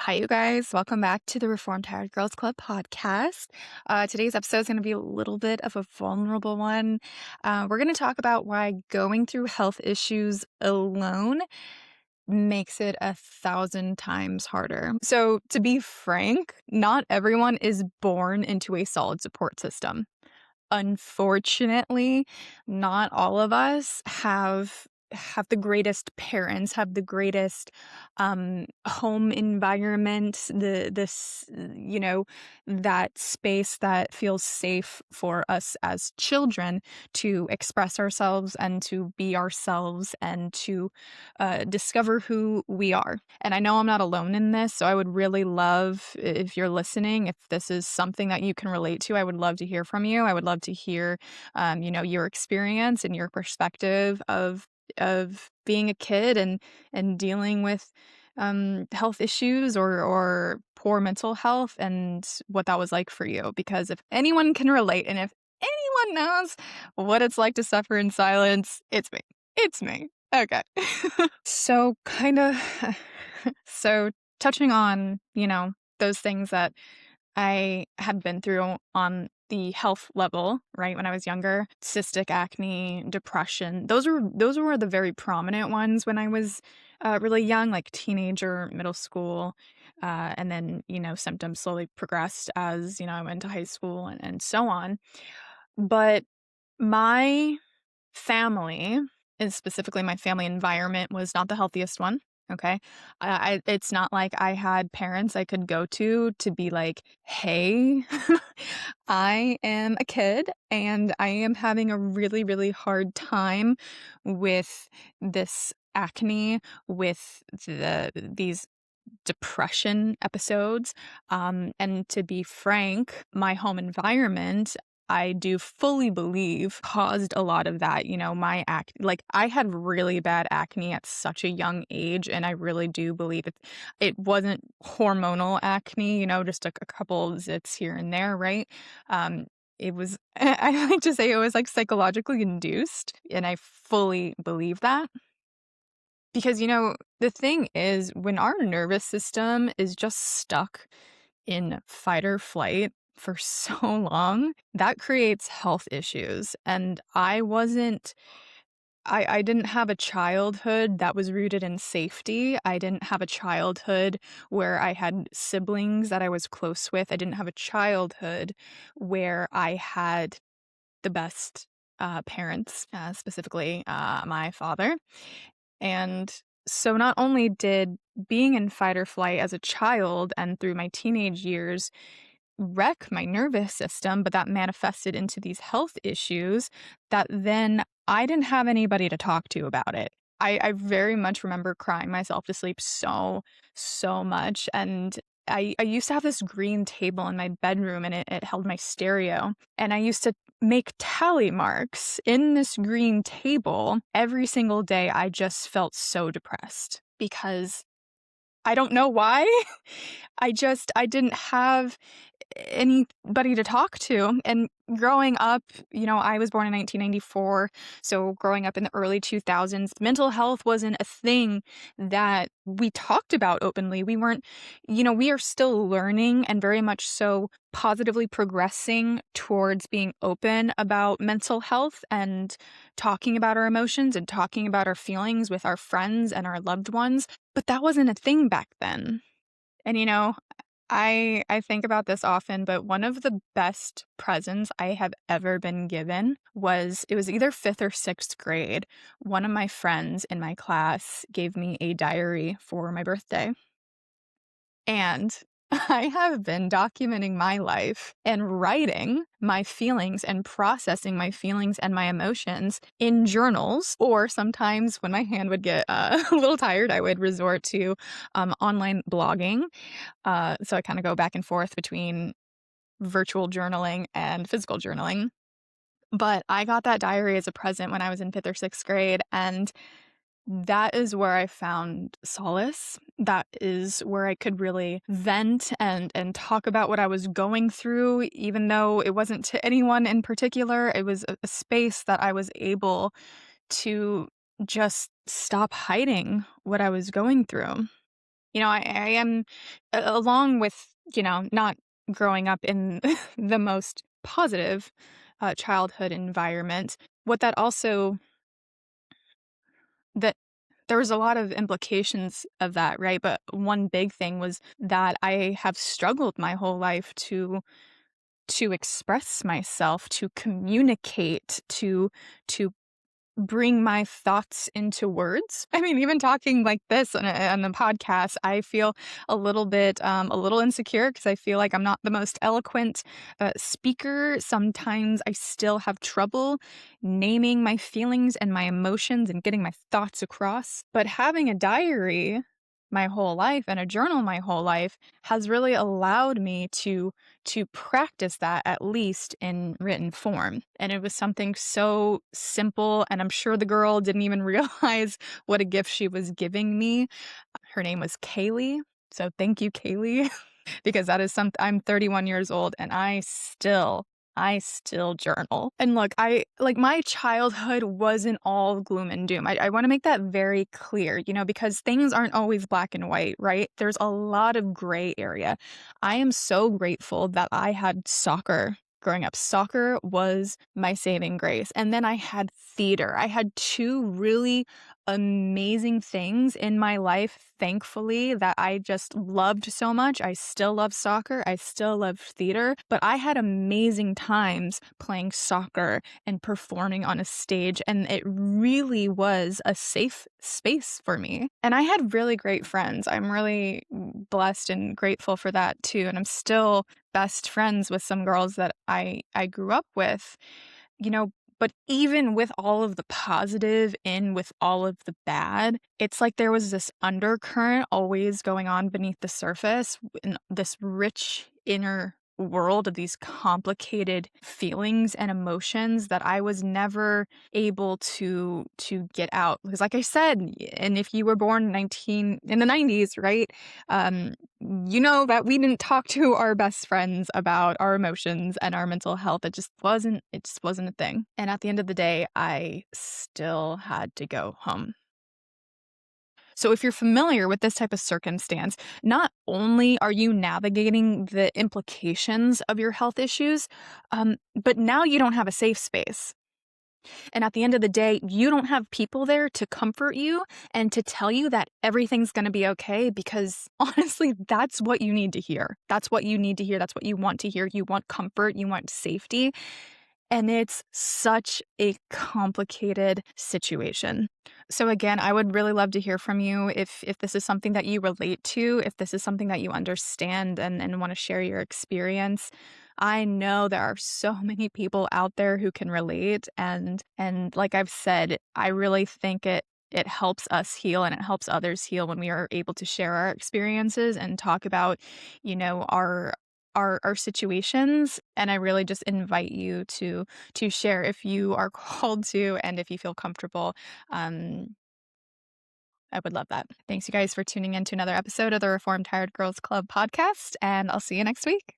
Hi, you guys. Welcome back to the Reformed Tired Girls Club podcast. Today's episode is going to be a little bit of a vulnerable one. We're going to talk about why going through health issues alone makes it 1,000 times harder. So, to be frank, not everyone is born into a solid support system. Unfortunately, not all of us have the greatest parents, have the greatest home environment, that space that feels safe for us as children to express ourselves and to be ourselves and to discover who we are. And I know I'm not alone in this, so I would really love if you're listening, if this is something that you can relate to, I would love to hear from you. I would love to hear, your experience and your perspective of being a kid and dealing with health issues or poor mental health and what that was like for you. Because if anyone can relate and if anyone knows what it's like to suffer in silence, it's me. It's me. Okay. So kind of so touching on, those things that I had been through on the health level, right, when I was younger, cystic acne, depression. Those were the very prominent ones when I was really young, like teenager, middle school, and then symptoms slowly progressed as I went to high school and so on. But my family, and specifically my family environment, was not the healthiest one. Okay. It's not like I had parents I could go to be like, hey, I am a kid and I am having a really, really hard time with this acne, with these depression episodes. And to be frank, my home environment, I do fully believe caused a lot of that. My acne, like I had really bad acne at such a young age, and I really do believe it wasn't hormonal acne, just a couple zits here and there, right? It was, I like to say it was like psychologically induced, and I fully believe that. Because, the thing is, when our nervous system is just stuck in fight or flight for so long, that creates health issues. And I didn't have a childhood that was rooted in safety. I didn't have a childhood where I had siblings that I was close with. I didn't have a childhood where I had the best parents, specifically my father. And so not only did being in fight or flight as a child and through my teenage years wreck my nervous system, but that manifested into these health issues that then I didn't have anybody to talk to about it. I very much remember crying myself to sleep so, so much. And I used to have this green table in my bedroom and it held my stereo. And I used to make tally marks in this green table every single day. I just felt so depressed because I don't know why. I didn't have anybody to talk to. And growing up, I was born in 1994. So growing up in the early 2000s, mental health wasn't a thing that we talked about openly. We weren't, we are still learning and very much so positively progressing towards being open about mental health and talking about our emotions and talking about our feelings with our friends and our loved ones. But that wasn't a thing back then. And I think about this often, but one of the best presents I have ever been given it was either 5th or 6th grade. One of my friends in my class gave me a diary for my birthday. And I have been documenting my life and writing my feelings and processing my feelings and my emotions in journals. Or sometimes when my hand would get a little tired, I would resort to online blogging. So I kind of go back and forth between virtual journaling and physical journaling. But I got that diary as a present when I was in 5th or 6th grade. And that is where I found solace. That is where I could really vent and talk about what I was going through, even though it wasn't to anyone in particular. It was a space that I was able to just stop hiding what I was going through. I am along with, not growing up in the most positive childhood environment, what that also that there was a lot of implications of that, right? But one big thing was that I have struggled my whole life to express myself, to communicate, to bring my thoughts into words. I mean, even talking like this on the podcast, I feel a little insecure because I feel like I'm not the most eloquent speaker. Sometimes I still have trouble naming my feelings and my emotions and getting my thoughts across. But having a diary my whole life and a journal my whole life has really allowed me to practice that at least in written form. And it was something so simple, and I'm sure the girl didn't even realize what a gift she was giving me. Her name was Kaylee. So thank you, Kaylee, because that is something. I'm 31 years old and I still journal. And look, my childhood wasn't all gloom and doom. I want to make that very clear, because things aren't always black and white, right? There's a lot of gray area. I am so grateful that I had soccer growing up. Soccer was my saving grace. And then I had theater. I had two really amazing things in my life, thankfully, that I just loved so much. I still love soccer. I still love theater, but I had amazing times playing soccer and performing on a stage, and it really was a safe space for me. And I had really great friends. I'm really blessed and grateful for that too. And I'm still best friends with some girls that I grew up with, you know, but even with all of the positive and with all of the bad, it's like there was this undercurrent always going on beneath the surface in this rich inner world of these complicated feelings and emotions that I was never able to get out. Because like I said, and if you were born 19 in the 90s, right? Um, you know that we didn't talk to our best friends about our emotions and our mental health. It just wasn't a thing. And at the end of the day, I still had to go home. So if you're familiar with this type of circumstance, not only are you navigating the implications of your health issues, but now you don't have a safe space. And at the end of the day, you don't have people there to comfort you and to tell you that everything's going to be okay, because honestly, that's what you need to hear. That's what you need to hear. That's what you want to hear. You want comfort, you want safety. And it's such a complicated situation. So again, I would really love to hear from you if this is something that you relate to, if this is something that you understand and want to share your experience. I know there are so many people out there who can relate, and like I've said, I really think it helps us heal and it helps others heal when we are able to share our experiences and talk about, our situations. And I really just invite you to share if you are called to and if you feel comfortable. Um, I would love that. Thanks, you guys, for tuning in to another episode of the Reformed Tired Girls Club podcast, and I'll see you next week.